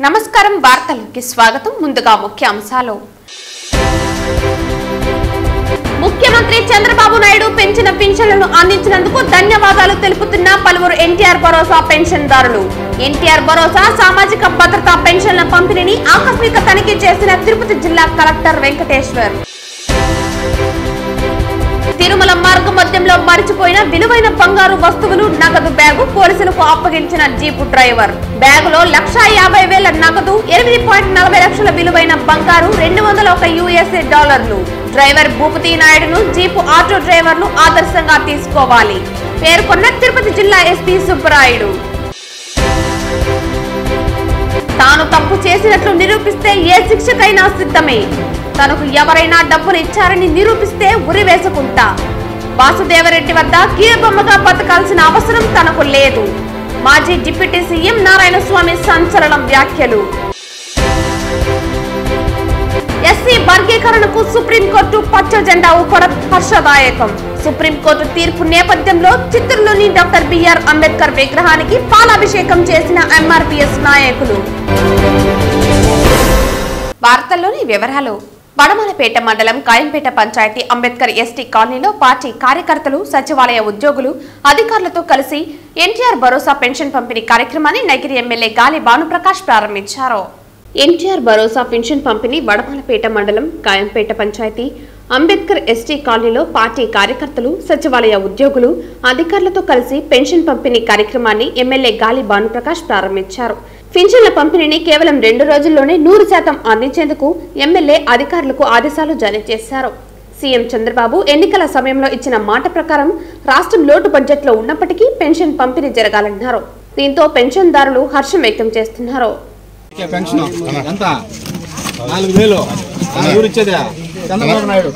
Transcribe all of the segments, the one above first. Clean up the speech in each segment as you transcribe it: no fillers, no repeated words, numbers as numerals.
నమస్కారం వార్తలకు స్వాగతం ముందుగా ముఖ్య అంశాలు ముఖ్యమంత్రి చంద్రబాబు నాయుడు పెంచిన పింఛన్లను అందించినందుకు ధన్యవాదాలు తెలుపుతున్న పలువురు ఎన్టీఆర్ భరోసా పెన్షన్దారులు ఎన్టీఆర్ భరోసా సామాజిక భద్రతా పెన్షన్ల పంపిణీని ఆకస్మిక తనిఖీ చేసిన తిరుపతి జిల్లా కలెక్టర్ వెంకటేశ్వర్ తిరుమల మార్గ మధ్యంలో మరిచిపోయిన విలువైన బంగారు వస్తువులు నగదు బ్యాగు పోలీసులకు అప్పగించిన జీపు డ్రైవర్ బ్యాగులో $1,50,000 నగదు 8.40 లక్షల విలువైన బంగారు 201 యుఎస్ఏ డాలర్లు డ్రైవర్ భూపతి నాయుడును జీపు ఆటో డ్రైవర్లు ఆదర్శంగా తీసుకోవాలి పేర్కొన్న తిరుపతి జిల్లా ఎస్పీ సుబ్బరాయుడు తాను తప్పు చేసినట్లు నిరూపిస్తే ఏ శిక్షకైనా సిద్ధమే తనకు ఎవరైనా డబ్బులు ఇచ్చారని నిరూపిస్తే ఉరి వేసుకుంటా వాసుదేవరెడ్డి వద్ద కీలుబొమ్మగా బతకాల్సిన అవసరం తనకు లేదు మాజీ డిప్యూటీ సీఎం నారాయణస్వామి సంచలనం వ్యాఖ్యలు ఎస్సీ వర్గీకరణకు సుప్రీంకోర్టు పచ్చ జెండా ఊపడం హర్షదాయకం సుప్రీంకోర్టు తీర్పు నేపథ్యంలో చిత్తూరులోని డాక్టర్ బిఆర్ అంబేద్కర్ విగ్రహానికి పాలాభిషేకం చేసిన ఎంఆర్పీఎస్ నాయకులు వార్తల్లోని వివరాలు వడమలపేట మండలం కాయంపేట పంచాయతీ అంబేద్కర్ ఎస్టీ కాలనీలో పార్టీ కార్యకర్తలు సచివాలయ ఉద్యోగులు అధికారులతో కలిసి ఎన్టీఆర్ భరోసా పెన్షన్ పంపిణీ కార్యక్రమాన్ని నగిరి ఎమ్మెల్యే గాలి భానుప్రకాష్ ప్రారంభించారు ఎన్టీఆర్ భరోసా పెన్షన్ పంపిణీ వడమలపేట మండలం కాయంపేట పంచాయతీ అంబేద్కర్ ఎస్టీ కాలనీలో పార్టీ కార్యకర్తలు సచివాలయ ఉద్యోగులు అధికారులతో కలిసి పెన్షన్ పంపిణీ కార్యక్రమాన్ని ఎమ్మెల్యే గాలి భానుప్రకాష్ ప్రారంభించారు పింఛన్ల పంపిణీని కేవలం 2 రోజుల్లోనే 100% అందించేందుకు ఎమ్మెల్యే అధికారులకు ఆదేశాలు జారీ చేశారు సీఎం చంద్రబాబు ఎన్నికల సమయంలో ఇచ్చిన మాట ప్రకారం రాష్ట్రం లోటు బడ్జెట్లో ఉన్నప్పటికీ పెన్షన్ పంపిణీ జరగాలన్నారు దీంతో పెన్షన్దారులు హర్షం వ్యక్తం చేస్తున్నారు చంద్రబాబు నాయుడు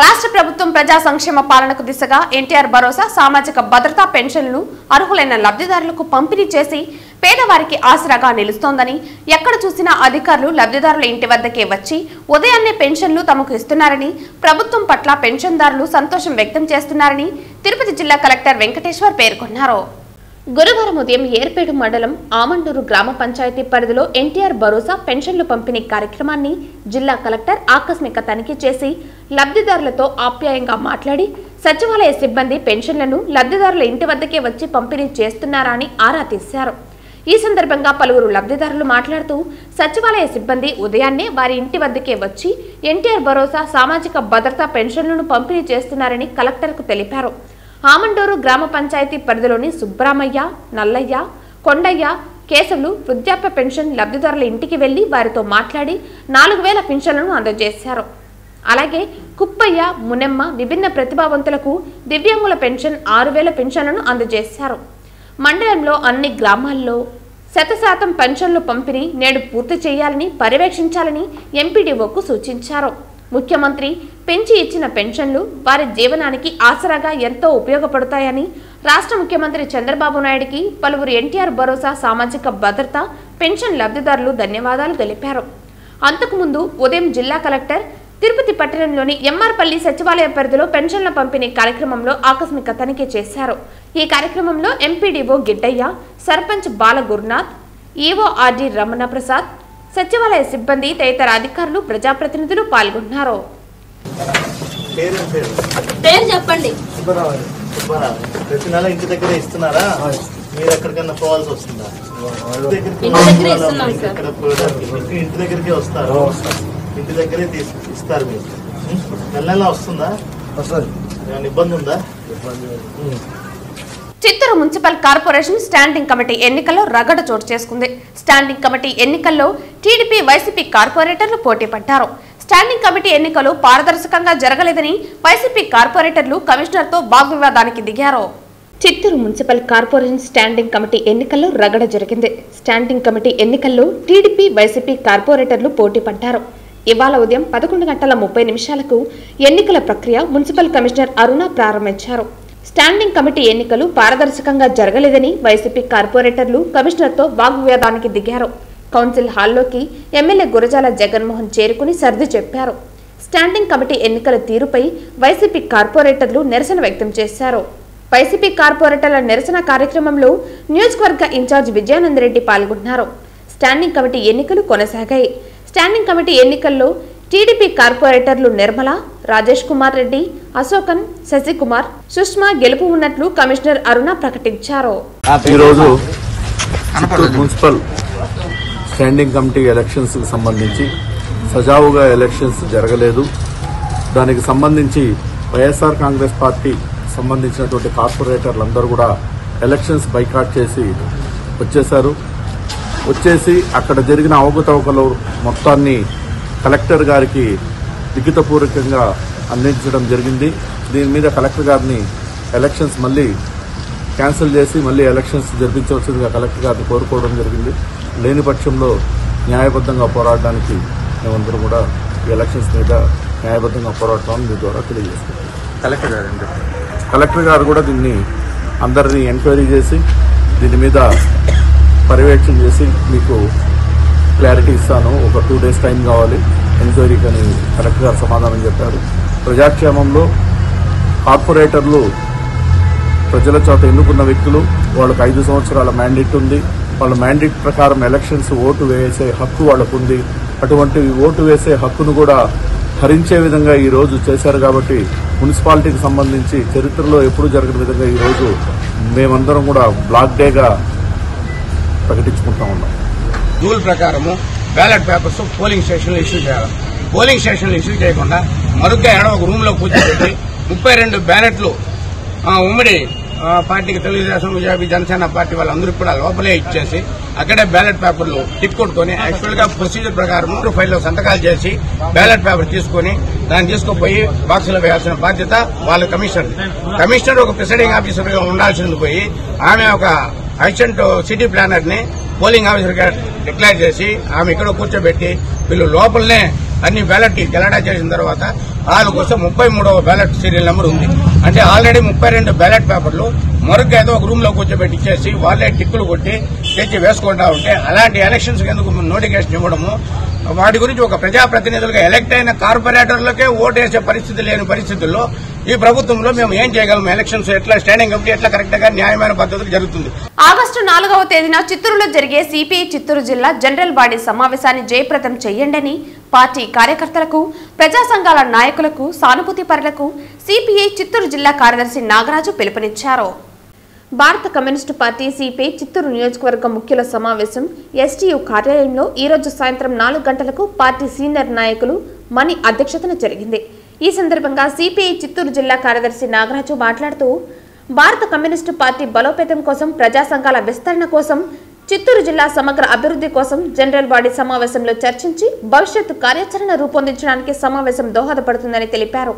రాష్ట్ర ప్రభుత్వం ప్రజా సంక్షేమ పాలనకు దిశగా ఎన్టీఆర్ భరోసా సామాజిక భద్రతా పెన్షన్లను అర్హులైన లబ్ధిదారులకు పంపిణీ చేసి పేదవారికి ఆసరాగా నిలుస్తోందని ఎక్కడ చూసినా అధికారులు లబ్ధిదారుల ఇంటి వద్దకే వచ్చి ఉదయాన్నే పెన్షన్లు తమకు ఇస్తున్నారని ప్రభుత్వం పట్ల పెన్షన్దారులు సంతోషం వ్యక్తం చేస్తున్నారని తిరుపతి జిల్లా కలెక్టర్ వెంకటేశ్వర్ పేర్కొన్నారు గురువారం ఉదయం ఏర్పేడు మండలం ఆమండూరు గ్రామ పంచాయతీ పరిధిలో ఎన్టీఆర్ భరోసా పెన్షన్లు పంపిణీ కార్యక్రమాన్ని జిల్లా కలెక్టర్ ఆకస్మిక తనిఖీ చేసి లబ్ధిదారులతో ఆప్యాయంగా మాట్లాడి సచివాలయ సిబ్బంది పెన్షన్లను లబ్ధిదారుల ఇంటి వద్దకే వచ్చి పంపిణీ చేస్తున్నారా అని ఆరా తీశారు ఈ సందర్భంగా పలువురు లబ్ధిదారులు మాట్లాడుతూ సచివాలయ సిబ్బంది ఉదయాన్నే వారి ఇంటి వద్దకే వచ్చి ఎన్టీఆర్ భరోసా సామాజిక భద్రతా పెన్షన్లను పంపిణీ చేస్తున్నారని కలెక్టర్కు తెలిపారు ఆమండూరు గ్రామ పంచాయతీ పరిధిలోని సుబ్రామయ్య నల్లయ్య కొండయ్య కేశవులు వృద్ధాప్య పెన్షన్ లబ్ధిదారుల ఇంటికి వెళ్లి వారితో మాట్లాడి 4,000 పెన్షన్లను అందజేశారు అలాగే కుప్పయ్య మునెమ్మ విభిన్న ప్రతిభావంతులకు దివ్యాంగుల పెన్షన్ 6,000 పెన్షన్లను అందజేశారు మండలంలో అన్ని గ్రామాల్లో 100% పెన్షన్లు పంపిణీ నేడు పూర్తి చేయాలని పర్యవేక్షించాలని ఎంపీడీఓకు సూచించారు ముఖ్యమంత్రి పెంచి ఇచ్చిన పెన్షన్లు వారి జీవనానికి ఆసరాగా ఎంతో ఉపయోగపడతాయని రాష్ట్ర ముఖ్యమంత్రి చంద్రబాబు నాయుడుకి పలువురు ఎన్టీఆర్ భరోసా సామాజిక భద్రత పెన్షన్ లబ్ధిదారులు ధన్యవాదాలు తెలిపారు అంతకుముందు ఉదయం జిల్లా కలెక్టర్ తిరుపతి పట్టణంలోని ఎంఆర్పల్లి సచివాలయ పరిధిలో పెన్షన్ల పంపిణీ కార్యక్రమంలో ఆకస్మిక తనిఖీ చేశారు ఈ కార్యక్రమంలో ఎంపీడీఓ గిడ్డయ్య సర్పంచ్ బాల గురునాథ్ ఈవో ఆర్డి రమణ ప్రసాద్ సచివాలయ సిబ్బంది తదితర అధికారులు ప్రజాప్రతినిధులు పాల్గొన్నారు చెప్పండి ప్రతి నెల ఇంటి దగ్గర ఇస్తున్నారా మీరు ఎక్కడికన్నా పోవాల్సి వస్తుందా ఇంటి దగ్గరికి వస్తారు ఇంటి దగ్గరే ఇస్తారు మీరు నెల వస్తుందా ఇబ్బంది ఉందా Chittoor municipal corporation standing committee ఎన్నికల్లో రగడ చోటు చేసుకుంది స్టాండింగ్ కమిటీ ఎన్నికల్లో టీడీపీ వైసీపీ కార్పొరేటర్లు పోటీ పడ్డారు స్టాండింగ్ కమిటీ ఎన్నికలు పారదర్శకంగా జరగలేదని వైసీపీ కార్పొరేటర్లు కమిషనర్తో వాగ్వివాదానికి దిగారు Chittoor municipal corporation standing committee ఎన్నికల్లో రగడ జరిగింది స్టాండింగ్ కమిటీ ఎన్నికల్లో టీడీపీ వైసీపీ కార్పొరేటర్లు పోటీ పడ్డారు ఇవాళ ఉదయం 11:30 ఎన్నికల ప్రక్రియ మున్సిపల్ కమిషనర్ అరుణ ప్రారంభించారు స్టాండింగ్ కమిటీ ఎన్నికలు పారదర్శకంగా జరగలేదని వైసీపీ కార్పొరేటర్లు కమిషనర్తో వాగ్వివాదానికి దిగారు కౌన్సిల్ హాల్లోకి ఎమ్మెల్యే గురజాల జగన్మోహన్ చేరుకుని సర్ది చెప్పారు స్టాండింగ్ కమిటీ ఎన్నికల తీరుపై వైసీపీ కార్పొరేటర్లు నిరసన వ్యక్తం చేశారు వైసీపీ కార్పొరేటర్ల నిరసన కార్యక్రమంలో నియోజకవర్గ ఇన్ఛార్జ్ విజయానందరెడ్డి పాల్గొన్నారు. స్టాండింగ్ కమిటీ ఎన్నికలు కొనసాగాయి. స్టాండింగ్ కమిటీ ఎన్నికల్లో టీడీపీ కార్పొరేటర్లు నిర్మల, రాజేష్ కుమార్ రెడ్డి, అశోకన్, శశికుమార్, సుష్మా గెలుపు ఉన్నట్లు కమిషనర్ అరుణ ప్రకటించారు. ఈరోజు మున్సిపల్ స్టాండింగ్ కమిటీ ఎలక్షన్స్ కి సంబంధించి సజావుగా ఎలక్షన్స్ జరగలేదు. దానికి సంబంధించి వైఎస్ఆర్ కాంగ్రెస్ పార్టీ సంబంధించినటువంటి కార్పొరేటర్లందరూ కూడా ఎలక్షన్స్ బైకాట్ చేసి వచ్చేసి అక్కడ జరిగిన అవకతవకలు మొత్తాన్ని కలెక్టర్ గారికి లిఖితపూర్వకంగా అందించడం జరిగింది. దీని మీద కలెక్టర్ గారిని ఎలక్షన్స్ మళ్ళీ క్యాన్సిల్ చేసి మళ్ళీ ఎలక్షన్స్ జరిపించవలసిందిగా కలెక్టర్ గారిని కోరుకోవడం జరిగింది. లేని పక్షంలో న్యాయబద్ధంగా పోరాడడానికి మేమందరం కూడా ఈ ఎలక్షన్స్ మీద న్యాయబద్ధంగా పోరాడతామని మీ ద్వారా తెలియజేస్తున్నాం. కలెక్టర్ గారు కూడా దీన్ని అందరినీ ఎంక్వైరీ చేసి దీని మీద పర్యవేక్షణ చేసి మీకు క్లారిటీ ఇస్తాను. ఒక 2 days టైం కావాలి ఎంక్వైరీకి అని కలెక్టర్ గారు సమాధానం చెప్పారు. ప్రజాక్షేమంలో కార్పొరేటర్లు ప్రజల చేత ఎన్నుకున్న వ్యక్తులు, వాళ్ళకు 5 సంవత్సరాల మ్యాండేట్ ఉంది. వాళ్ళ మ్యాండేట్ ప్రకారం ఎలక్షన్స్ ఓటు వేసే హక్కు వాళ్ళకు ఉంది. అటువంటి ఓటు వేసే హక్కును కూడా హరించే విధంగా ఈ రోజు చేశారు. కాబట్టి మున్సిపాలిటీకి సంబంధించి చరిత్రలో ఎప్పుడూ జరగని విధంగా ఈరోజు మేమందరం కూడా బ్లాక్ డేగా ప్రకటించుకుంటా ఉన్నాం. రూల్ ప్రకారము బ్యాలెట్ పేపర్స్ పోలింగ్ స్టేషన్లో ఇష్యూ చేయాలి. పోలింగ్ స్టేషన్లో ఇష్యూ చేయకుండా మరుగ్గా ఒక రూమ్ లో కూర్చోబెట్టి 32 బ్యాలెట్లు ఉమ్మడి పార్టీకి తెలుగుదేశం, బీజేపీ, జనసేన పార్టీ వాళ్ళందరికీ కూడా లోపలే ఇచ్చేసి అక్కడే బ్యాలెట్ పేపర్లు టిక్ కొట్టుకుని యాక్చువల్ గా ప్రొసీజర్ ప్రకారం 3 ఫైల్లో సంతకాలు చేసి బ్యాలెట్ పేపర్ తీసుకుని దాన్ని తీసుకుపోయి బాక్సులో వేయాల్సిన బాధ్యత వాళ్ళ కమిషనర్ ఒక ప్రిసైడింగ్ ఆఫీసర్ గా ఉండాల్సింది పోయి ఆమె ఒక అసిస్టెంట్ సిటీ ప్లానర్ ని పోలింగ్ ఆఫీసర్ గా డిక్లేర్ చేసి ఆమె ఇక్కడ కూర్చోబెట్టి వీళ్ళు లోపలనే అన్ని బ్యాలెట్ గెలాడా చేసిన తర్వాత వాళ్ళ కోసం 33వ బ్యాలెట్ సీరియల్ నెంబర్ ఉంది. అంటే ఆల్రెడీ 32 బ్యాలెట్ పేపర్లు మరొక ఏదో ఒక రూమ్ లో కూర్చోబెట్టి ఇచ్చేసి వాళ్ళే టిక్కులు కొట్టి తెచ్చి వేసుకుంటా ఉంటే అలాంటి ఎలక్షన్స్ ఎందుకు నోటిఫికేషన్ ఇవ్వడము, వాటి గురించి ఒక ప్రజాప్రతినిధులుగా ఎలక్ట్ అయిన కార్పొరేటర్లకే ఓటు వేసే పరిస్థితి లేని పరిస్థితుల్లో ఈ ప్రభుత్వంలో మేము ఏం చేయగలం? ఎలక్షన్స్ ఎట్లా స్టాండింగ్ కమిటీ ఎట్లా కరెక్ట్ గా న్యాయమైన పద్ధతులు జరుగుతుంది. ఆగస్టు 4వ తేదీన చిత్తూరులో జరిగే సిపిఐ చిత్తూరు జిల్లా జనరల్ బాడీ సమావేశాన్ని జయప్రదం చేయండని పార్టీ కార్యకర్తలకు, ప్రజా సంఘాల నాయకులకు, సానుభూతి పరులకు సిపిఐ చిత్తూరు జిల్లా కార్యదర్శి నాగరాజు పిలుపునిచ్చారు. భారత కమ్యూనిస్టు పార్టీ సిపిఐ చిత్తూరు నియోజకవర్గ ముఖ్యుల సమావేశం ఎస్టీయూ కార్యాలయంలో ఈరోజు సాయంత్రం 4 గంటలకు పార్టీ సీనియర్ నాయకులు మణి అధ్యక్షతన జరిగింది. ఈ సందర్భంగా సిపిఐ చిత్తూరు జిల్లా కార్యదర్శి నాగరాజు మాట్లాడుతూ భారత కమ్యూనిస్టు పార్టీ బలోపేతం కోసం, ప్రజా సంఘాల విస్తరణ కోసం, చిత్తూరు జిల్లా సమగ్ర అభివృద్ధి కోసం జనరల్ బాడీ సమావేశంలో చర్చించి భవిష్యత్తు కార్యాచరణ రూపొందించడానికి సమావేశం దోహదపడుతుందని తెలిపారు.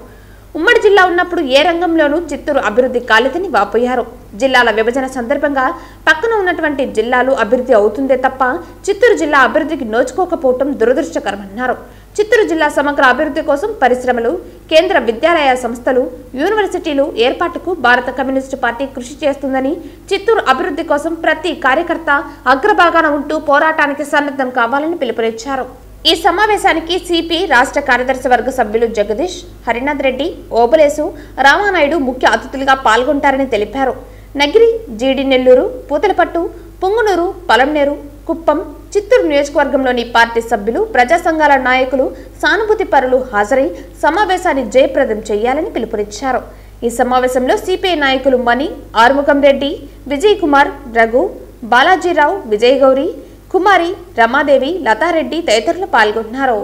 ఉమ్మడి జిల్లా ఉన్నప్పుడు ఏ రంగంలోనూ చిత్తూరు అభివృద్ధి కాలేదని వాపోయారు. జిల్లాల విభజన సందర్భంగా పక్కన ఉన్నటువంటి జిల్లాలు అభివృద్ధి అవుతుందే తప్ప చిత్తూరు జిల్లా అభివృద్ధికి నోచుకోకపోవడం దురదృష్టకరమన్నారు. చిత్తూరు జిల్లా సమగ్ర అభివృద్ధి కోసం పరిశ్రమలు, కేంద్ర విద్యాలయ సంస్థలు, యూనివర్సిటీలు ఏర్పాటుకు భారత కమ్యూనిస్టు పార్టీ కృషి చేస్తుందని, చిత్తూరు అభివృద్ధి కోసం ప్రతి కార్యకర్త అగ్రభాగాన ఉంటూ పోరాటానికి సన్నద్ధం కావాలని పిలుపునిచ్చారు. ఈ సమావేశానికి సిపిఐ రాష్ట్ర కార్యదర్శి వర్గ సభ్యులు జగదీష్, హరినాథ్ రెడ్డి, ఓబలేసు, రామానాయుడు ముఖ్య అతిథులుగా పాల్గొంటారని తెలిపారు. నగిరి, జీడి నెల్లూరు, పూతలపట్టు, పుంగునూరు, పలంనేరు, కుప్పం, చిత్తూరు నియోజకవర్గంలోని పార్టీ సభ్యులు, ప్రజా సంఘాల నాయకులు, సానుభూతి పరులు హాజరై సమావేశాన్ని జయప్రదం చేయాలని పిలుపునిచ్చారు. ఈ సమావేశంలో సిపిఐ నాయకులు మణి, ఆరుముఖం రెడ్డి, విజయ్ కుమార్, రఘు, బాలాజీరావు, విజయ్ గౌరి, కుమారి, రమాదేవి, లతారెడ్డి తదితరులు పాల్గొన్నారు.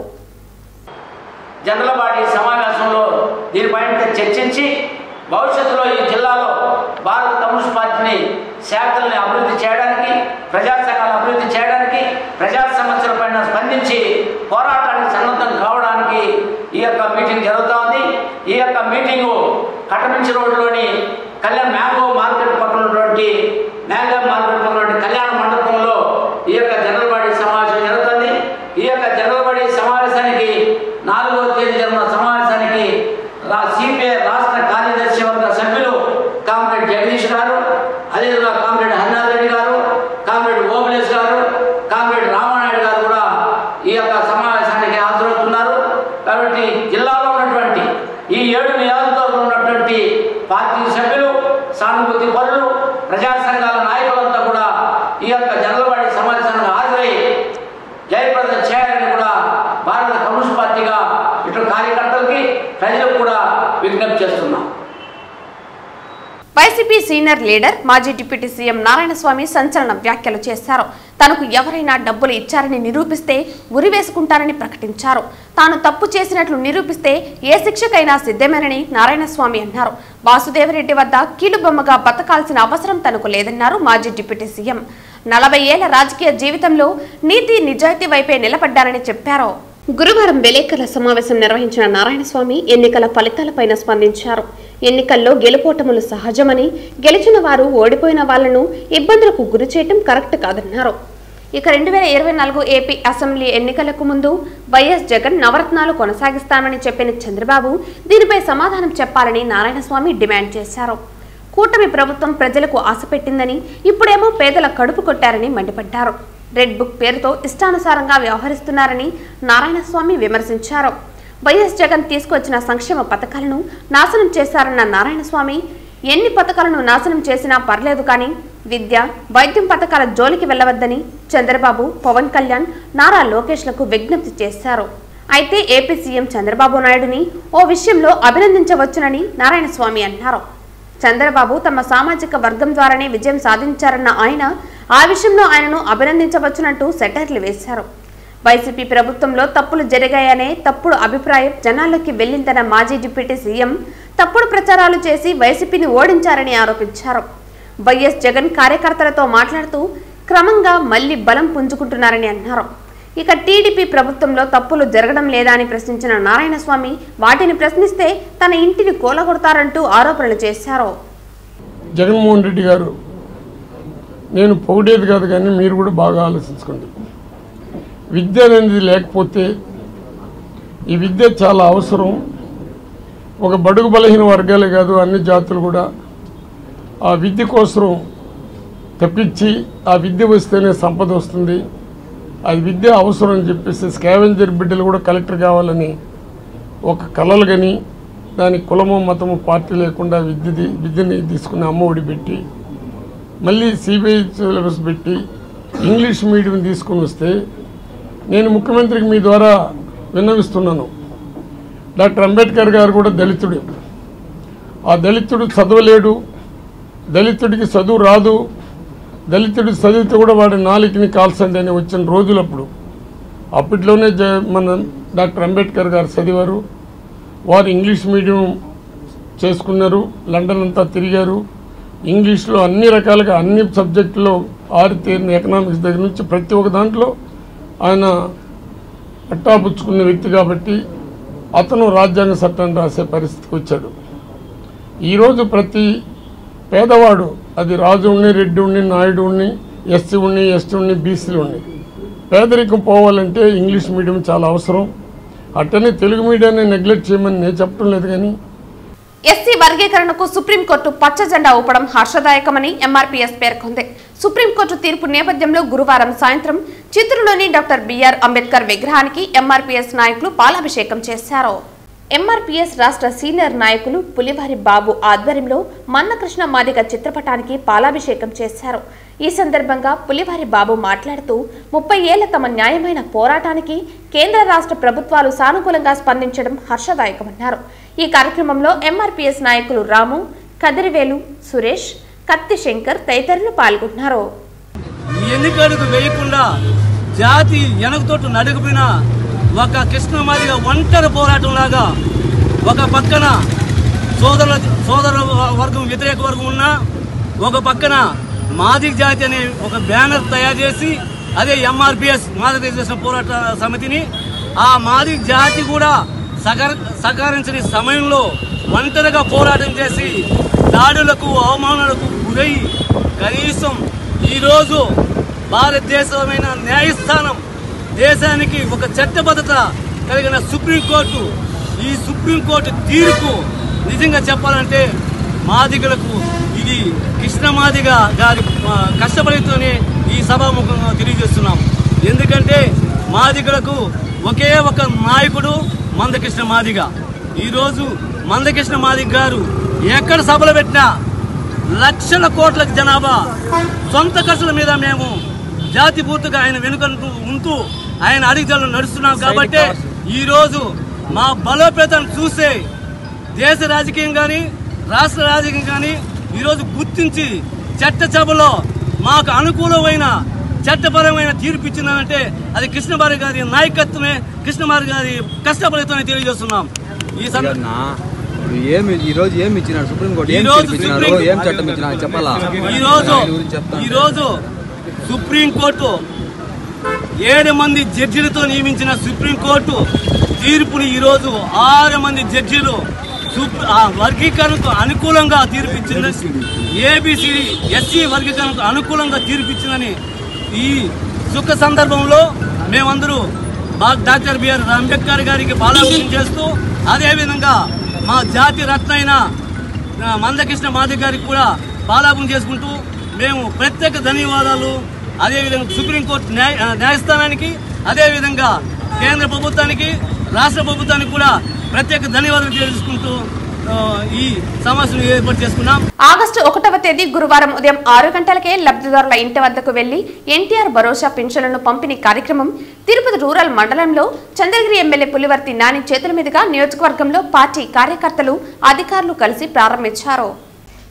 జనరల్ బాడీ సమావేశంలో దీనిపైన చర్చించి భవిష్యత్తులో ఈ జిల్లాలో భారత కమ్యూనిస్ట్ పార్టీని శాఖల్ని అభివృద్ధి చేయడానికి, ప్రజా సంఘాలను అభివృద్ధి చేయడానికి, ప్రజా సమస్యలపైన స్పందించి పోరాటానికి సన్నద్ధం కావడానికి ఈ యొక్క మీటింగ్ జరుగుతూ ఉంది. ఈ యొక్క మీటింగు కటమించి రోడ్లోని మ్యాంగో మార్కెట్ పక్కన ఉన్నటువంటి కళ్యాణ మండపంలో ఈ యొక్క జనరల్ బాడీ సమావేశం జరుగుతుంది. ఈ యొక్క జనరల్ బాడీ సమావేశానికి 4వ తేదీ జరిగిన సమావేశానికి సిపిఐ రాష్ట్ర కార్యదర్శి వర్గ సభ్యులు కామ్రేడ్ జగదీష్ గారు, అదేవిధంగా కామ్రేడ్ హరినాథ్ రెడ్డి గారు, కామ్రేడ్ ఓబలేస్ గారు, కామ్రేడ్ రామానాయుడు గారు కూడా ఈ యొక్క సమావేశానికి హాజరవుతున్నారు. కాబట్టి జిల్లాలో ఉన్నటువంటి ఈ 7 నియోజకవర్గంలో ఉన్నటువంటి పార్టీ సభ్యులు, సానుభూతి పరులు, ప్రజా సంఘాల నాయకులంతా కూడా ఈ యొక్క జనరల్వాడి సమావేశానికి హాజరై జయప్రదం చేయాలని కూడా భారత కమ్యూనిస్ట్ పార్టీగా ఇటు కార్యకర్తలకి ప్రజలకు కూడా విజ్ఞప్తి చేస్తున్నాం. వైసీపీ సీనియర్ లీడర్ మాజీ డిప్యూటీ సీఎం నారాయణస్వామి సంచలన వ్యాఖ్యలు చేశారు. తనకు ఎవరైనా డబ్బులు ఇచ్చారని నిరూపిస్తే ఉరివేసుకుంటారని ప్రకటించారు. తాను తప్పు చేసినట్లు నిరూపిస్తే ఏ శిక్షకైనా సిద్ధమేనని నారాయణస్వామి అన్నారు. వాసుదేవరెడ్డి వద్ద కీలుబొమ్మగా బతకాల్సిన అవసరం తనకు లేదన్నారు మాజీ డిప్యూటీ సీఎం. 40 ఏళ్ల రాజకీయ జీవితంలో నీతి నిజాయితీ వైపే నిలబడ్డారని చెప్పారు. గురువారం విలేకరుల సమావేశం నిర్వహించిన నారాయణస్వామి ఎన్నికల ఫలితాలపైన స్పందించారు. ఎన్నికల్లో గెలుపోటములు సహజమని, గెలిచిన వారు ఓడిపోయిన వాళ్లను ఇబ్బందులకు గురి చేయటం కరెక్ట్ కాదన్నారు. ఇక 2024 ఏపీ అసెంబ్లీ ఎన్నికలకు ముందు వైఎస్ జగన్ నవరత్నాలు కొనసాగిస్తామని చెప్పిన చంద్రబాబు దీనిపై సమాధానం చెప్పాలని నారాయణస్వామి డిమాండ్ చేశారు. కూటమి ప్రభుత్వం ప్రజలకు ఆశ పెట్టిందని, ఇప్పుడేమో పేదల కడుపు కొట్టారని మండిపడ్డారు. రెడ్ బుక్ పేరుతో ఇష్టానుసారంగా వ్యవహరిస్తున్నారని నారాయణస్వామి విమర్శించారు. వైఎస్ జగన్ తీసుకొచ్చిన సంక్షేమ పథకాలను నాశనం చేశారన్న నారాయణస్వామి ఎన్ని పథకాలను నాశనం చేసినా పర్లేదు కానీ విద్య, వైద్యం పథకాల జోలికి వెళ్లవద్దని చంద్రబాబు, పవన్ కళ్యాణ్, నారా లోకేష్లకు విజ్ఞప్తి చేశారు. అయితే ఏపీ సీఎం చంద్రబాబు నాయుడుని ఓ విషయంలో అభినందించవచ్చునని నారాయణస్వామి అన్నారు. చంద్రబాబు తమ సామాజిక వర్గం ద్వారానే విజయం సాధించారన్న ఆయన ఆ విషయంలో ఆయనను అభినందించవచ్చునంటూ సెటైర్లు వేశారు. వైసీపీ ప్రభుత్వంలో తప్పులు జరిగాయనే తప్పుడు అభిప్రాయం జనాల్లోకి వెళ్లిందన్న మాజీ డిప్యూటీ సీఎం తప్పుడు ప్రచారాలు చేసి వైసీపీని ఓడించారని ఆరోపించారు. వైఎస్ జగన్ కార్యకర్తలతో మాట్లాడుతూ క్రమంగా మళ్లీ బలం పుంజుకుంటున్నారని అన్నారు. ఇక టీడీపీ ప్రభుత్వంలో తప్పులు జరగడం లేదా అని ప్రశ్నించిన నారాయణస్వామి వాటిని ప్రశ్నిస్తే తన ఇంటిని కూలగొడతారంటూ ఆరోపణలు చేశారు. జగన్మోహన్ రెడ్డి గారు, నేను పొగిడేది కాదు కానీ మీరు కూడా బాగా ఆలోచించుకోండి. విద్య అనేది లేకపోతే ఈ విద్య చాలా అవసరం. ఒక బడుగు బలహీన వర్గాలే కాదు అన్ని జాతులు కూడా ఆ విద్య కోసం తప్పించి ఆ విద్య వస్తేనే సంపద వస్తుంది, అది విద్య అవసరం అని చెప్పేసి స్కావెంజర్ బిడ్డలు కూడా కలెక్టర్ కావాలని ఒక కలలు కానీ దానికి కులము మతము పార్టీ లేకుండా విద్యని తీసుకుని అమ్మఒడి పెట్టి మళ్ళీ సిబిఐ సిలబస్ పెట్టి ఇంగ్లీష్ మీడియం తీసుకుని వస్తే నేను ముఖ్యమంత్రికి మీ ద్వారా విన్నవిస్తున్నాను. డాక్టర్ అంబేద్కర్ గారు కూడా దళితుడు. ఆ దళితుడు చదవలేడు, దళితుడికి చదువు రాదు, దళితుడు చదివితే కూడా వాడి నాలుకని కాల్చండి అని వచ్చిన రోజులప్పుడు అప్పట్లోనే మన డాక్టర్ అంబేద్కర్ గారు చదివారు. వారు ఇంగ్లీష్ మీడియం చేసుకున్నారు, లండన్ అంతా తిరిగారు. ఇంగ్లీష్లో అన్ని రకాలుగా అన్ని సబ్జెక్టులో ఆరితేరిన ఎకనామిక్స్ దగ్గర నుంచి ప్రతి ఒక్క దాంట్లో ఆయన పట్టాపుచ్చుకున్న వ్యక్తి కాబట్టి అతను రాజ్యాంగ చట్టాన్ని రాసే పరిస్థితికి వచ్చాడు. ఈరోజు ప్రతి పేదవాడు, అది రాజు ఉండి, రెడ్డి ఉండి, నాయుడు ఉండి, ఎస్సీ ఉండి, ఎస్టీ ఉండి, బీసీలు ఉండి, పేదరికం పోవాలంటే ఇంగ్లీష్ మీడియం చాలా అవసరం. అట్టనే తెలుగు మీడియాన్ని నెగ్లెక్ట్ చేయమని నేను చెప్పడం లేదు. కానీ ఎస్సీ వర్గీకరణకు సుప్రీంకోర్టు పచ్చ జెండా ఊపడం హర్షదాయకమని ఎంఆర్పీఎస్ పేర్కొంది. సుప్రీంకోర్టు తీర్పు నేపథ్యంలో గురువారం సాయంత్రం చిత్తూరులోని డాక్టర్ బిఆర్ అంబేద్కర్ విగ్రహానికి ఎంఆర్పీఎస్ నాయకులు పాలాభిషేకం చేశారు. ఎంఆర్పీఎస్ రాష్ట్ర సీనియర్ నాయకులు పులివారి బాబు ఆధ్వర్యంలో మన్నకృష్ణ మాదిగ చిత్రపటానికి పాలాభిషేకం చేశారు. ఈ సందర్భంగా పులివారి బాబు మాట్లాడుతూ 30 ఏళ్ల తమ న్యాయమైన పోరాటానికి కేంద్ర రాష్ట్ర ప్రభుత్వాలు సానుకూలంగా స్పందించడం హర్షదాయకమన్నారు. ఈ కార్యక్రమంలో ఎంఆర్పీఎస్ నాయకులు రాము, కదిరివేలు, సురేష్, కత్తి శంకర్ తదితరులు పాల్గొన్నారు. ఎన్నికలకు వేయకుండా జాతి వెనకతోటి నడుగుపోయిన ఒక కృష్ణ మాదిగ ఒంటరి పోరాటం లాగా ఒక పక్కన సోదర వర్గం వ్యతిరేక వర్గం ఉన్నా, ఒక పక్కన మాదిగ జాతి అనే ఒక బ్యానర్ తయారు చేసి అదే ఎంఆర్పీఎస్ మాదిగ చేసిన పోరాట సమితిని ఆ మాదిగ జాతి కూడా సహకరించని సమయంలో ఒంటరిగా పోరాటం చేసి దాడులకు అవమానాలకు గురై కనీసం ఈరోజు భారతదేశమైన న్యాయస్థానం దేశానికి ఒక చట్టబద్ధత కలిగిన సుప్రీంకోర్టు, ఈ సుప్రీంకోర్టు తీర్పు నిజంగా చెప్పాలంటే మాదిగలకు ఇది కృష్ణ మాదిగ గారి కష్టపడితోనే ఈ సభాముఖంగా తెలియజేస్తున్నాం. ఎందుకంటే మాదిగలకు ఒకే ఒక నాయకుడు మందకృష్ణ మాదిగ. ఈరోజు మందకృష్ణ మాదిగ గారు ఎక్కడ సభలు పెట్టినా లక్షల కోట్ల జనాభా సొంత ఖర్చుల మీద మేము జాతిపూర్తిగా ఆయన వెనుకంటూ ఉంటూ ఆయన అడిగజలు నడుస్తున్నాం. కాబట్టి ఈరోజు మా బలోపేతాన్ని చూసే దేశ రాజకీయం కానీ రాష్ట్ర రాజకీయం కానీ ఈరోజు గుర్తించి చట్టసభలో మాకు అనుకూలమైన చట్టపరమైన తీర్పు ఇచ్చిందంటే అది కృష్ణమారి గారి నాయకత్వమే, కృష్ణమారి గారి కష్టపడితోనే తెలియజేస్తున్నాం. ఈరోజు సుప్రీంకోర్టు 7 మంది జడ్జిలతో నియమించిన సుప్రీంకోర్టు తీర్పుని ఈరోజు 6 మంది జడ్జిలు వర్గీకరణకు అనుకూలంగా తీర్పిచ్చిందని, ఏబిసిడి ఎస్సీ వర్గీకరణకు అనుకూలంగా తీర్పిచ్చిందని ఈ సుఖ సందర్భంలో మేమందరూ డాక్టర్ బిఆర్ అంబేద్కర్ గారికి పాలాభిషేకం చేస్తూ అదేవిధంగా మా జాతి రత్న అయిన మందకృష్ణ మాదిగ గారికి కూడా పాలాభిషేకం చేసుకుంటూ మేము ప్రత్యేక ధన్యవాదాలు అదేవిధంగా సుప్రీంకోర్టు న్యాయస్థానానికి అదేవిధంగా కేంద్ర ప్రభుత్వానికి రాష్ట్ర ప్రభుత్వానికి కూడా ప్రత్యేక ధన్యవాదాలు తెలుసుకుంటూ ఈ సమావేశం ఏర్పాటు చేసుకున్నాం. ఆగస్టు 1వ తేదీ గురువారం ఉదయం 6 గంటలకే లబ్ధిదారుల ఇంటి వద్దకు వెళ్లి ఎన్టీఆర్ భరోసా పెన్షన్లను పంపిణీ కార్యక్రమం తిరుపతి రూరల్ మండలంలో చంద్రగిరి ఎమ్మెల్యే పులివర్తి నాని చేతుల మీదుగా నియోజకవర్గంలో పార్టీ కార్యకర్తలు అధికారులు కలిసి ప్రారంభించారు.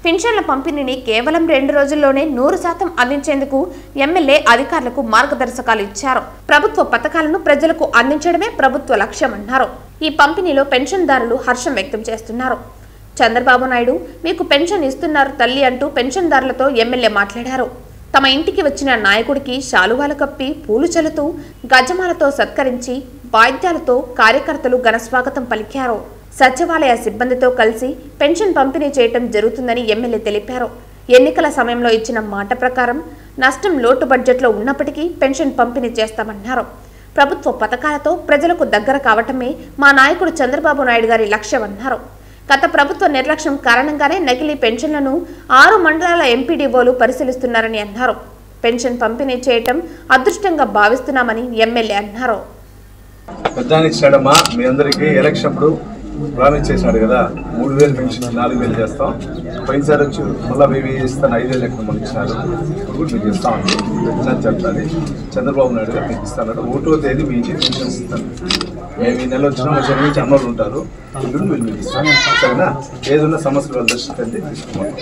పెన్షన్ల పంపిణీని కేవలం 2 రోజుల్లోనే 100% అందించేందుకు ఎమ్మెల్యే అధికారులకు మార్గదర్శకాలు ఇచ్చారు. ప్రభుత్వ పథకాలను ప్రజలకు అందించడమే ప్రభుత్వ లక్ష్యమన్నారు. ఈ పంపిణీలో పెన్షన్దారులు హర్షం వ్యక్తం చేస్తున్నారు. చంద్రబాబు నాయుడు మీకు పెన్షన్ ఇస్తున్నారు తల్లి అంటూ పెన్షన్దారులతో ఎమ్మెల్యే మాట్లాడారు. తమ ఇంటికి వచ్చిన నాయకుడికి శాలువాలు కప్పి పూలు చల్లుతూ గజమాలతో సత్కరించి వాయిద్యాలతో కార్యకర్తలు ఘనస్వాగతం పలికారు. సచివాలయ సిబ్బందితో కలిసి పెన్షన్ పంపిణీ చేయటం జరుగుతుందని ఎమ్మెల్యే తెలిపారు. ఎన్నికల సమయంలో ఇచ్చిన మాట ప్రకారం నష్టం లోటు బడ్జెట్లో ఉన్నప్పటికీ పెన్షన్ పంపిణీ చేస్తామన్నారు. ప్రభుత్వ పథకాలతో ప్రజలకు దగ్గర కావటమే మా నాయకుడు చంద్రబాబు నాయుడు గారి లక్ష్యమన్నారు. గత ప్రభుత్వ నిర్లక్ష్యం కారణంగానే నకిలీ పెన్షన్లను 6 మండలాల ఎంపీడీఓలు పరిశీలిస్తున్నారని అన్నారు. పెన్షన్ పంపిణీ చేయటం అదృష్టంగా భావిస్తున్నామని ఎమ్మెల్యే అన్నారు. ప్రామిస్ చేసినాడు కదా 3000 పెన్షన్ 4000 చేస్తాం. పోయినసారి వచ్చి మళ్ళీ 1000 ఇస్తాను 5000 లెక్కన మనకి ఇచ్చినారు. ఇప్పుడు మీకు ఇస్తామని చెప్తాను. చంద్రబాబు నాయుడు గారు మీకు ఇస్తాను. 1వ తేదీ మీ ఇంటికి పెన్షన్ ఇస్తాను. మేము ఈ నెల వచ్చినా మా చెల్లి నుంచి అమ్మలు ఉంటారు. ఇప్పుడు మీరు మీకు ఇస్తాను. సరేనా? ఏదైనా సమస్యలు దర్శించండి తీసుకున్నాం.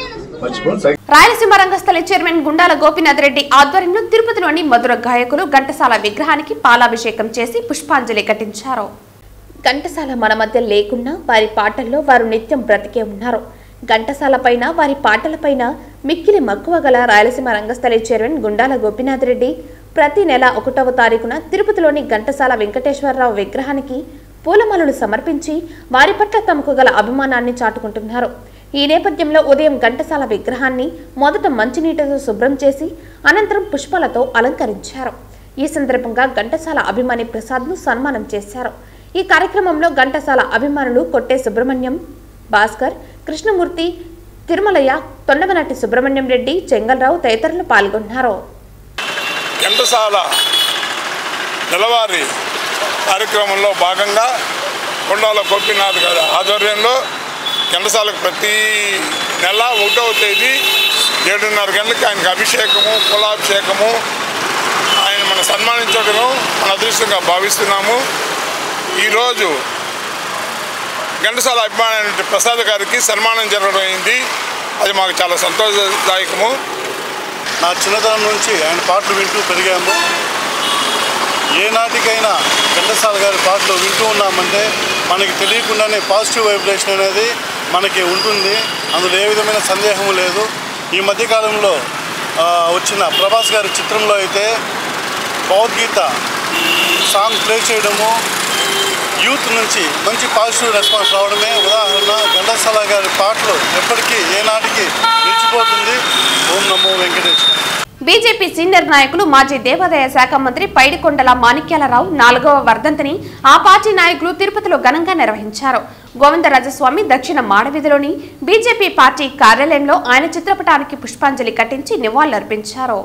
రాయలసీమ రంగస్థలి చైర్మన్ గుండాల గోపీనాథ్ రెడ్డి ఆధ్వర్యంలో తిరుపతిలోని మధుర గాయకులు ఘంటసాల విగ్రహానికి పాలాభిషేకం చేసి పుష్పాంజలి ఘటించారు. ఘంటసాల మన మధ్య లేకున్నా వారి పాటల్లో వారు నిత్యం బ్రతికే ఉన్నారు. ఘంటసాల పైన వారి పాటలపైన మిక్కిలి మక్కువ గల రాయలసీమ రంగస్థలి చైర్మన్ గుండాల గోపీనాథ్ రెడ్డి ప్రతి నెల 1వ తారీఖున తిరుపతిలోని ఘంటసాల వెంకటేశ్వరరావు విగ్రహానికి పూలమాలలు సమర్పించి వారి పట్ల తమకు గల అభిమానాన్ని చాటుకుంటున్నారు. ఈ నేపథ్యంలో ఉదయం ఘంటసాల విగ్రహాన్ని మొదట మంచినీటితో శుభ్రం చేసి అనంతరం పుష్పాలతో అలంకరించారు. ఈ సందర్భంగా ఘంటసాల అభిమాని ప్రసాద్ను సన్మానం చేశారు. ఈ కార్యక్రమంలో ఘంటసాల అభిమానులు కొట్టే సుబ్రహ్మణ్యం, భాస్కర్, కృష్ణమూర్తి, తిరుమలయ్య, తొండమనటి సుబ్రహ్మణ్యం రెడ్డి, చెంగల్రావు తదితరులు పాల్గొన్నారు. ఘంటసాల నెలవారీ కార్యక్రమంలో భాగంగా గుండాల గోపీనాథ్ గారి ఆధ్వర్యంలో ఘంటసాలకు ప్రతి నెల 1వ తేదీ 7:30 గంటలకి ఆయనకు అభిషేకము, కులాభిషేకము, ఆయన మనం సన్మానించడం మన అదృష్టంగా భావిస్తున్నాము. ఈరోజు ఘంటసాల అభిమాని ప్రసాద్ గారికి సన్మానం జరగడం అయింది. అది మాకు చాలా సంతోషదాయకము. నా చిన్నతనం నుంచి ఆయన పాటలు వింటూ పెరిగాము. ఏనాటికైనా ఘంటసాల గారి పాటలు వింటూ ఉన్నామంటే మనకి తెలియకుండానే పాజిటివ్ వైబ్రేషన్ అనేది మనకి ఉంటుంది. అందులో ఏ విధమైన సందేహం లేదు. ఈ మధ్యకాలంలో వచ్చిన ప్రభాస్ గారి చిత్రంలో అయితే భగవద్గీత సాంగ్ ప్లే చేయడము, యూత్ నుంచి మంచి పాజిటివ్ రెస్పాన్స్ రావడమే ఉదాహరణ. ఘంటసాల గారి పాటలు ఎప్పటికీ ఏనాటికి నిలిచిపోతుంది. ఓం నమో వెంకటేశ్వర. బీజేపీ సీనియర్ నాయకులు మాజీ దేవాదాయ శాఖ మంత్రి పైడికొండల మాణిక్యాలరావు 4వ వర్ధంతిని ఆ పార్టీ నాయకులు తిరుపతిలో ఘనంగా నిర్వహించారు. గోవిందరాజస్వామి దక్షిణ మాడవీధిలోని బీజేపీ పార్టీ కార్యాలయంలో ఆయన చిత్రపటానికి పుష్పాంజలి ఘటించి నివాళులర్పించారు.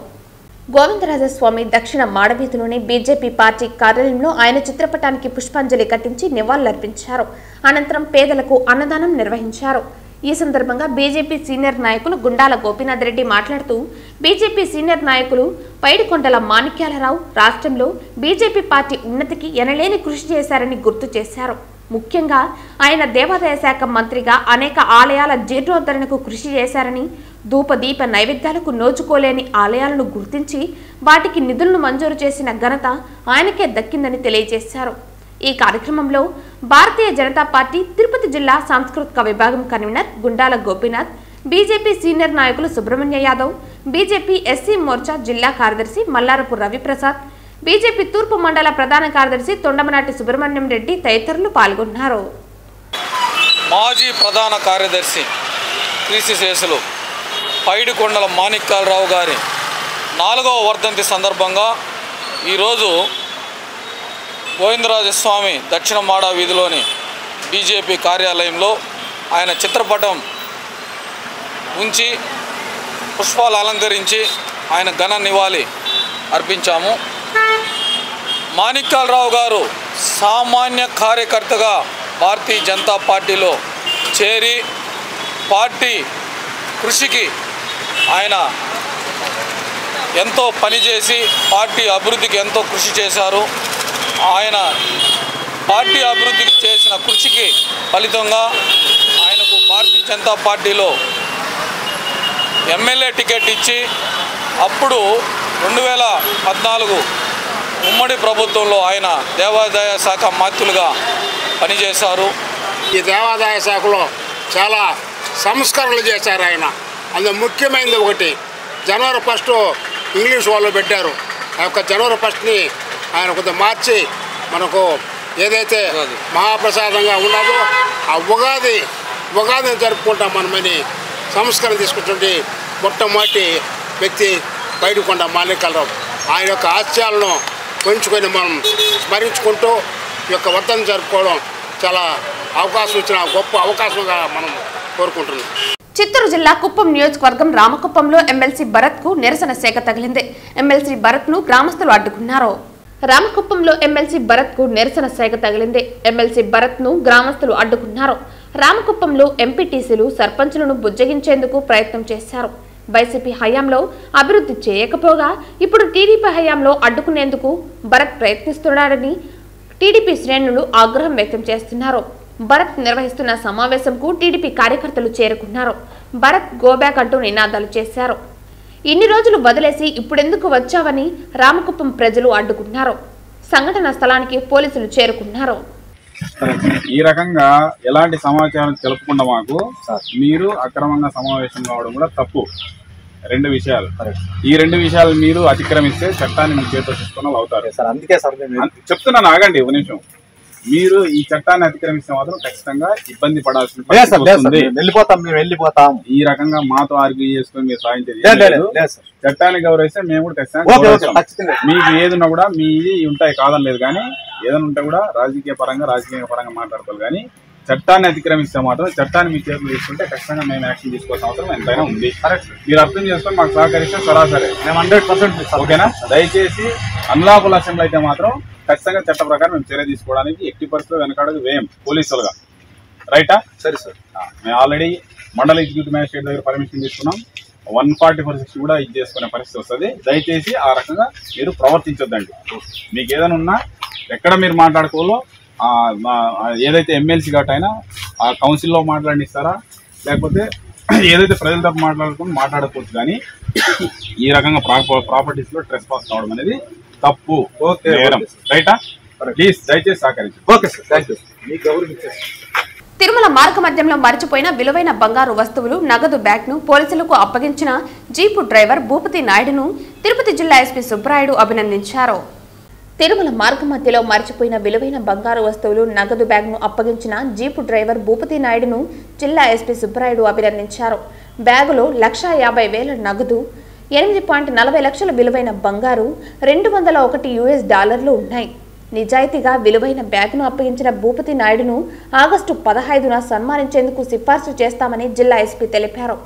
గోవిందరాజస్వామి దక్షిణ మాడవీధిలోని బీజేపీ పార్టీ కార్యాలయంలో ఆయన చిత్రపటానికి పుష్పాంజలి ఘటించి నివాళులర్పించారు. అనంతరం పేదలకు అన్నదానం నిర్వహించారు. ఈ సందర్భంగా బీజేపీ సీనియర్ నాయకులు గుండాల గోపీనాథ్ రెడ్డి మాట్లాడుతూ బీజేపీ సీనియర్ నాయకులు పైడికొండల మాణిక్యాలరావు రాష్ట్రంలో బీజేపీ పార్టీ ఉన్నతికి ఎనలేని కృషి చేశారని గుర్తు చేశారు. ముఖ్యంగా ఆయన దేవాదాయ శాఖ మంత్రిగా అనేక ఆలయాల జీర్ణోద్ధరణకు కృషి చేశారని, ధూపదీప నైవేద్యాలకు నోచుకోలేని ఆలయాలను గుర్తించి వాటికి నిధులను మంజూరు చేసిన ఘనత ఆయనకే దక్కిందని తెలియజేశారు. ఈ కార్యక్రమంలో భారతీయ జనతా పార్టీ తిరుపతి జిల్లా సాంస్కృతిక విభాగం convener Gundala Gopinath, BJP senior నాయకులు సుబ్రహ్మణ్య యాదవ్, బీజేపీ ఎస్సీ మోర్చా జిల్లా కార్యదర్శి మల్లారపు రవిప్రసాద్, బీజేపీ తూర్పు మండల ప్రధాన కార్యదర్శి తొండమనాటి సుబ్రహ్మణ్యం రెడ్డి తదితరులు పాల్గొన్నారు. మాజీ ప్రధాన కార్యదర్శి క్రీస్తుశేషులు పైడికొండల మాణిక్యాలరావు గారి 4వ వర్ధంతి సందర్భంగా ఈరోజు గోవిందరాజస్వామి దక్షిణ మాడ వీధిలోని బీజేపీ కార్యాలయంలో ఆయన చిత్రపటం ఉంచి పుష్పాలు అలంకరించి ఆయన ఘన నివాళి అర్పించాము. మాణిక్యాలరావు గారు సామాన్య కార్యకర్తగా భారతీయ జనతా పార్టీలో చేరి పార్టీ కృషికి ఆయన ఎంతో పనిచేసి పార్టీ అభివృద్ధికి ఎంతో కృషి చేశారు. ఆయన పార్టీ అభివృద్ధికి చేసిన కృషికి ఫలితంగా ఆయనకు భారతీయ జనతా పార్టీలో ఎమ్మెల్యే టికెట్ ఇచ్చి అప్పుడు 2014 ఉమ్మడి ప్రభుత్వంలో ఆయన దేవాదాయ శాఖ మంత్రులుగా పనిచేశారు. ఈ దేవాదాయ శాఖలో చాలా సంస్కరణలు చేశారు ఆయన. అందులో ముఖ్యమైనది ఒకటి, జనవరి 1 ఇంగ్లీష్ వాళ్ళు పెట్టారు. ఆ యొక్క జనవరి 1ని ఆయన కొంచెం మార్చి మనకు ఏదైతే మహాప్రసాదంగా ఉన్నదో ఆ ఉగాదిని జరుపుకుంటాం మనమని సంస్కరణ తీసుకుంటుంటే మొట్టమొదటి వ్యక్తి పైడికొండ మాణిక్యాలరావు. ఆయన యొక్క ఆశయాలను పెంచుకొని మనం స్మరించుకుంటూ ఈ యొక్క వర్ధంతి జరుపుకోవడం చాలా అవకాశం ఇచ్చిన గొప్ప అవకాశంగా మనం కోరుకుంటున్నాం. చిత్తూరు జిల్లా కుప్పం నియోజకవర్గం రామకుప్పంలో ఎమ్మెల్సీ భరత్ కు నిరసన శాఖ తగిలింది. ఎమ్మెల్సీ భరత్ ను గ్రామస్తులు అడ్డుకున్నారు. రామకుప్పంలో ఎమ్మెల్సీ భరత్ కు నిరసన శాఖ తగిలింది. ఎమ్మెల్సీ భరత్ ను గ్రామస్తులు అడ్డుకున్నారు. రామకుప్పంలో ఎంపీటీసీలు సర్పంచులను బుజ్జగించేందుకు ప్రయత్నం చేశారు. వైసీపీ హయాంలో అభివృద్ధి చేయకపోగా ఇప్పుడు టీడీపీ హయాంలో అడ్డుకునేందుకు భరత్ ప్రయత్నిస్తున్నాడని టీడీపీ శ్రేణులు ఆగ్రహం వ్యక్తం చేస్తున్నారు. భరత్ నిర్వహిస్తున్న సమావేశంకు టీడీపీ కార్యకర్తలు చేరుకున్నారు. భరత్ గోబ్యాక్ అంటూ నినాదాలు చేశారు. ఇన్ని రోజులు వదిలేసి ఇప్పుడెందుకు వచ్చావని రామకుప్పం ప్రజలు అడ్డుకున్నారు. సంఘటన స్థలానికి పోలీసులు చేరుకున్నారు. ఈ రకంగా ఎలాంటి సమాచారం తెలుపకుండా మాకు మీరు అక్రమంగా సమావేశం కావడం కూడా తప్పు. 2 విషయాలు, ఈ 2 విషయాలు మీరు అతిక్రమిస్తే చట్టాన్ని మీ చేతిలో తీసుకున్న వాళ్ళు అవుతారు సార్. అందుకే సార్ చెప్తున్నాను, ఆగండి ఒక నిమిషం. మీరు ఈ చట్టాన్ని అతిక్రమిస్తే మాత్రం ఖచ్చితంగా ఇబ్బంది పడాల్సిన వెళ్ళిపోతాం. ఈ రకంగా మాతో ఆర్గ్యూ చేసుకుని మీరు సాధించేది చట్టాన్ని గౌరవిస్తే మేము కూడా ఖచ్చితంగా మీకు ఏదన్నా కూడా మీ ఉంటాయి కాదని లేదు, కానీ ఏదైనా ఉంటే కూడా రాజకీయ పరంగా మాట్లాడతారు. కానీ చట్టాన్ని అతిక్రమిస్తే మాత్రం చట్టాన్ని మీ చేతులు తీసుకుంటే ఖచ్చితంగా మేము యాక్షన్ తీసుకోవాల్సిన అవసరం ఎంతైనా ఉంది. మీరు అర్థం చేసుకొని మాకు సహకరిస్తే సరాసరి మేము 100% ఓకేనా. దయచేసి అన్లాఫుల్ అసెంబ్లీ అయితే మాత్రం ఖచ్చితంగా చట్ట ప్రకారం మేము చర్య తీసుకోవడానికి ఎట్టి పరిస్థితుల్లో వెనకాడదు వేయం పోలీసులుగా. రైటా? సరే సార్. మేము ఆల్రెడీ మండల ఎగ్జిక్యూటివ్ మ్యాజిస్ట్రేట్ దగ్గర పర్మిషన్ తీసుకున్నాం. 144 కూడా ఇది చేసుకునే పరిస్థితి వస్తుంది. దయచేసి ఆ రకంగా మీరు ప్రవర్తించొద్దండి. మీకు ఏదైనా ఉన్నా ఎక్కడ మీరు మాట్లాడుకోవాలో ఏదైతే ఎమ్మెల్సీ గట్టయినా ఆ కౌన్సిల్లో మాట్లాడిస్తారా, లేకపోతే ఏదైతే ప్రజల తరపు మాట్లాడుకోవచ్చు. కానీ ఈ రకంగా ప్రాపర్టీస్లో ట్రెస్ పాస్ కావడం అనేది తప్పు. రైటా? ప్లీజ్ దయచేసి సహకరించండి. Okay sir, thank you. మీకు గౌరవించారు. తిరుమల మార్గ మధ్యంలో మరిచిపోయిన విలువైన బంగారు వస్తువులు నగదు బ్యాగ్ ను పోలీసులకు అప్పగించిన జీపు డ్రైవర్ భూపతి నాయుడును తిరుపతి జిల్లా ఎస్పీ సుబ్బరాయుడు అభినందించారు. తిరుమల మార్గ మధ్యలో మరిచిపోయిన విలువైన బంగారు వస్తువులు నగదు బ్యాగ్ ను అప్పగించిన జీపు డ్రైవర్ భూపతి నాయుడును జిల్లా ఎస్పీ సుబ్బరాయుడు అభినందించారు. బ్యాగులో $1,50,000 నగదు, 8.40 లక్షల విలువైన బంగారు, $201 ఉన్నాయి. నిజాయితీగా విలువైన బ్యాగ్ను అప్పగించిన భూపతి నాయుడును ఆగస్టు 15న సన్మానించేందుకు సిఫార్సు చేస్తామని జిల్లా ఎస్పీ తెలిపారు.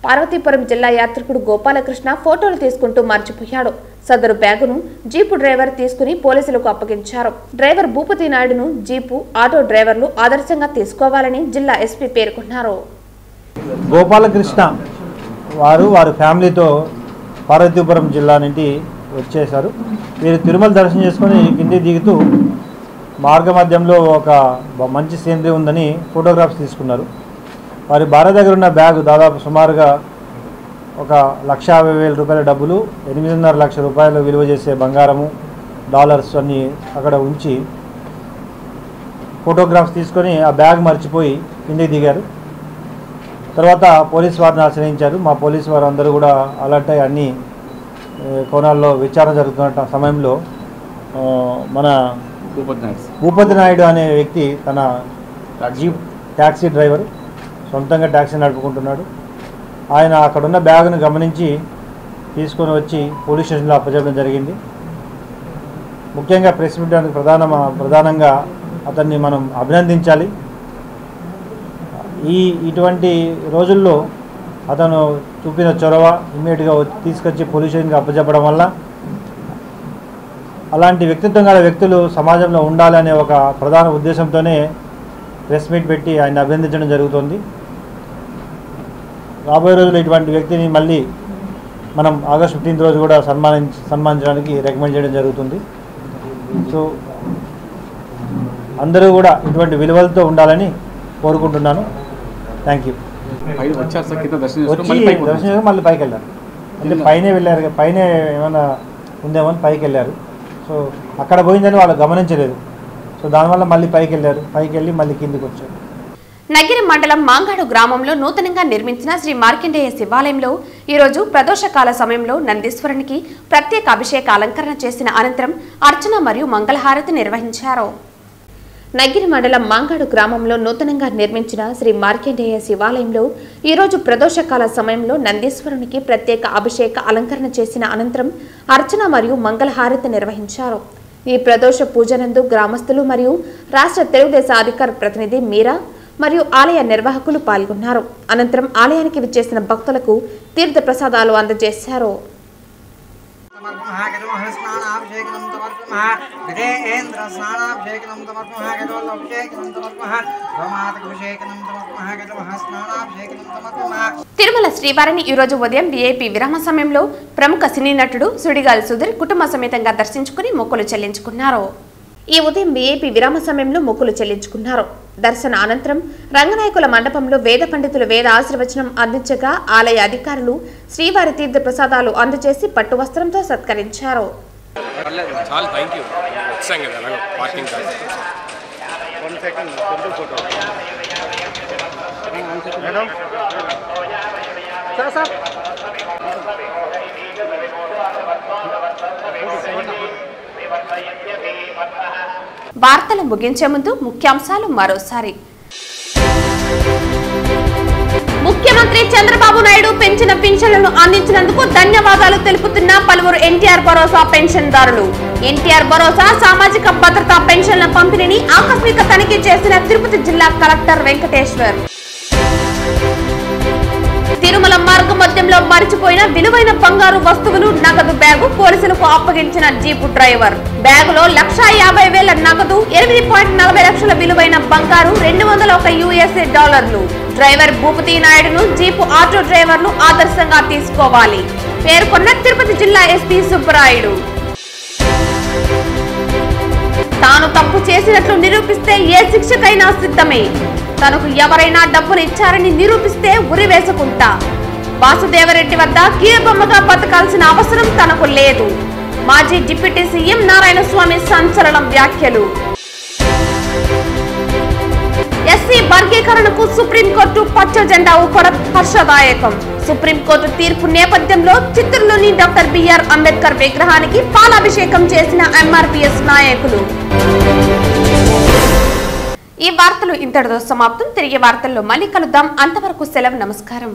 పార్వతీపురం జిల్లా యాత్రికుడు గోపాలకృష్ణ ఫోటోలు తీసుకుంటూ మర్చిపోయాడు. సదరు బ్యాగును జీపు డ్రైవర్ తీసుకుని పోలీసులకు అప్పగించారు. డ్రైవర్ భూపతి నాయుడును జీపు, ఆటో డ్రైవర్లు ఆదర్శంగా తీసుకోవాలని జిల్లా ఎస్పీ పేర్కొన్నారు. గోపాలకృష్ణ వారి ఫ్యామిలీతో పార్వతీపురం జిల్లా నుండి వచ్చేశారు. వీరు తిరుమల దర్శనం చేసుకొని కింది దిగుతూ మార్గ మధ్యంలో ఒక మంచి సీనరీ ఉందని ఫోటోగ్రాఫ్స్ తీసుకున్నారు. వారి భార్య దగ్గర ఉన్న బ్యాగ్ దాదాపు సుమారుగా ఒక 1,50,000 రూపాయల డబ్బులు, 8.5 లక్షల రూపాయలు విలువ చేసే బంగారము, డాలర్స్ అన్నీ అక్కడ ఉంచి ఫోటోగ్రాఫ్స్ తీసుకొని ఆ బ్యాగ్ మర్చిపోయి కిందికి దిగారు. తర్వాత పోలీసు వారిని ఆశ్రయించారు. మా పోలీసు వారు అందరూ కూడా అలర్ట్ అయ్యి అన్ని కోణాల్లో విచారణ జరుగుతున్న సమయంలో మన భూపతి నాయుడు అనే వ్యక్తి తన జీప్ ట్యాక్సీ డ్రైవర్, సొంతంగా ట్యాక్సీ నడుపుకుంటున్నాడు. ఆయన అక్కడున్న బ్యాగ్ను గమనించి తీసుకొని వచ్చి పోలీస్ స్టేషన్లో అప్పచెప్పడం జరిగింది. ముఖ్యంగా ప్రెస్ మీట్ ప్రధానంగా అతన్ని మనం అభినందించాలి. ఇటువంటి రోజుల్లో అతను చూపిన చొరవ ఇమ్మీడియట్గా తీసుకొచ్చి పోలీస్ స్టేషన్కి అప్పచెప్పడం వల్ల అలాంటి వ్యక్తిత్వం గల వ్యక్తులు సమాజంలో ఉండాలనే ఒక ప్రధాన ఉద్దేశంతోనే ప్రెస్ మీట్ పెట్టి ఆయన అభినందించడం జరుగుతుంది. రాబోయే రోజుల్లో ఇటువంటి వ్యక్తిని మళ్ళీ మనం ఆగస్టు 15 రోజు కూడా సన్మానించడానికి రికమెండ్ చేయడం జరుగుతుంది. సో అందరూ కూడా ఇటువంటి విలువలతో ఉండాలని కోరుకుంటున్నాను. Thank you. దర్శనం మళ్ళీ పైకి వెళ్ళారు, అంటే పైనే వెళ్ళారు, పైన ఏమైనా ఉందేమో అని పైకి వెళ్ళారు. సో అక్కడ పోయిందని వాళ్ళు గమనించలేదు. సో దానివల్ల మళ్ళీ పైకి వెళ్ళారు, పైకి వెళ్ళి మళ్ళీ కిందికి వచ్చారు. నగిరి మండలం మాంగాడు గ్రామంలో నూతనంగా నిర్మించిన శ్రీ మార్కండేయ శివాలయంలో ఈరోజు ప్రదోషకాల సమయంలో నందీశ్వరునికి ప్రత్యేక అభిషేక అలంకరణ చేసిన అనంతరం అర్చన మరియు మంగళహారతి నిర్వహించారు. నగిరి మండలం మాంగాడు గ్రామంలో నూతనంగా నిర్మించిన శ్రీ మార్కండేయ శివాలయంలో ఈరోజు ప్రదోషకాల సమయంలో నందీశ్వరునికి ప్రత్యేక అభిషేక అలంకరణ చేసిన అనంతరం అర్చన మరియు మంగళహారతి నిర్వహించారు. ఈ ప్రదోష పూజనందు గ్రామస్తులు మరియు రాష్ట్ర తెలుగుదేశం అధికార ప్రతినిధి మీరా మరియు ఆలయ నిర్వాహకులు పాల్గొన్నారు. అనంతరం ఆలయానికి విచ్చేసిన భక్తులకు తీర్థ ప్రసాదాలు అందజేశారు. తిరుమల శ్రీవారిని ఈరోజు ఉదయం విఐపి విరామ సమయంలో ప్రముఖ సినీ నటుడు సుడిగాలి సుధీర్ కుటుంబ సమేతంగా దర్శించుకుని మొక్కులు చెల్లించుకున్నారు. ఈ ఉదయం విఐపి విరామ సమయంలో మొక్కులు చెల్లించుకున్నారు. దర్శన అనంతరం రంగనాయకుల మండపంలో వేద పండితులు వేద ఆశీర్వచనం అందించగా ఆలయ అధికారులు శ్రీవారి తీర్థ ప్రసాదాలు అందజేసి పట్టు వస్త్రంతో సత్కరించారు. వార్తలు ముగించే ముందు ముఖ్యాంశాలు మరోసారి. ముఖ్యమంత్రి చంద్రబాబు నాయుడు పెంచిన పింఛన్లను అందించినందుకు ధన్యవాదాలు తెలుపుతున్న పలువురు ఎన్టీఆర్ భరోసా పెన్షన్దారులు. ఎన్టీఆర్ భరోసా సామాజిక భద్రతా పెన్షన్ల పంపిణీని ఆకస్మిక తనిఖీ చేసిన తిరుపతి జిల్లా కలెక్టర్ వెంకటేశ్వర్. తిరుమల మార్గ మధ్యంలో మరిచిపోయిన విలువైన బంగారు వస్తువులు నగదు బ్యాగు పోలీసులకు అప్పగించిన జీపు డ్రైవర్. బ్యాగులో $150,000 నగదు, 8.40 లక్షల విలువైన బంగారు, 201 USA డాలర్లు. డ్రైవర్ భూపతి నాయుడును జీపు ఆటో డ్రైవర్లు ఆదర్శంగా తీసుకోవాలి పేర్కొన్న తిరుపతి జిల్లా ఎస్పీ సుబ్బరాయుడు. తాను తప్పు చేసినట్లు నిరూపిస్తే ఏ శిక్షకైనా సిద్ధమే. తనకు ఎవరైనా డబ్బులు ఇచ్చారని నిరూపిస్తే ఉరి వేసుకుంటా. వాసుదేవరెడ్డి వద్ద కీలుబొమ్మగా బతకాల్సిన అవసరం తనకు లేదు. మాజీ డిప్యూటీ సీఎం నారాయణ స్వామి సంచలనం వ్యాఖ్యలు. ఎస్సీ వర్గీకరణకు సుప్రీంకోర్టు పచ్చ జెండా ఊపడం హర్షదాయకం. సుప్రీంకోర్టు తీర్పు నేపథ్యంలో చిత్తూరులోని డాక్టర్ బిఆర్ అంబేద్కర్ విగ్రహానికి పాలాభిషేకం చేసిన ఎంఆర్పీఎస్ నాయకులు. ఈ వార్తలు ఇంతటితో సమాప్తం. తిరిగి వార్తల్లో మళ్ళీ కలుద్దాం. అంతవరకు సెలవు. నమస్కారం.